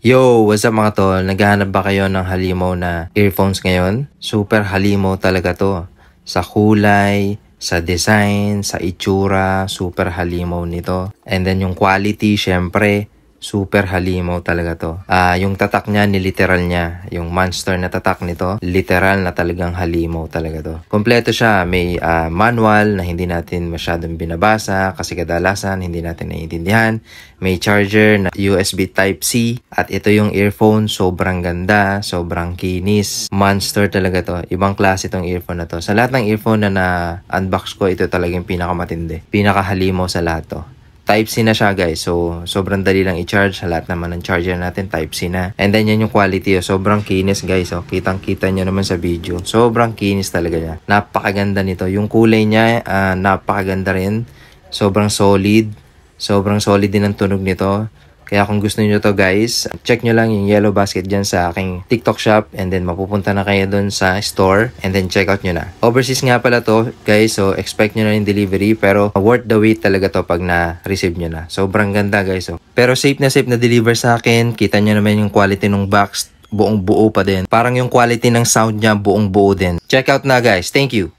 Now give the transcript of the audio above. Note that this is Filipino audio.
Yo, what's up mga tol? Naghahanap ba kayo ng halimaw na earphones ngayon? Super halimaw talaga to. Sa kulay, sa design, sa itsura, super halimaw nito. And then yung quality, syempre, super halimaw talaga to. Yung tatak niya, niliteral niya. Yung monster na tatak nito, literal na talagang halimaw talaga to. Kompleto siya. May manual na hindi natin masyadong binabasa kasi kadalasan hindi natin naiintindihan. May charger na USB Type-C. At ito yung earphone. Sobrang ganda. Sobrang kinis. Monster talaga to. Ibang klase tong earphone na to. Sa lahat ng earphone na na-unbox ko, ito talagang pinakamatindi. Pinakahalimaw sa lahat to. Type-C na siya guys. So, sobrang dali lang i-charge. Sa lahat naman ng charger natin, Type-C na. And then, yan yung quality. Sobrang kinis guys. Kitang-kita nyo naman sa video. Sobrang kinis talaga niya. Napakaganda nito. Yung kulay niya, napakaganda rin. Sobrang solid. Sobrang solid din ang tunog nito. Kaya kung gusto niyo to guys, check nyo lang yung yellow basket dyan sa aking TikTok shop. And then mapupunta na kayo dun sa store. And then check out nyo na. Overseas nga pala to guys. So expect nyo na yung delivery. Pero worth the wait talaga to pag na-receive nyo na. Sobrang ganda guys. Pero safe na deliver sa akin. Kita nyo naman yung quality ng box. Buong buo pa din. Parang yung quality ng sound niya buong buo din. Check out na guys. Thank you.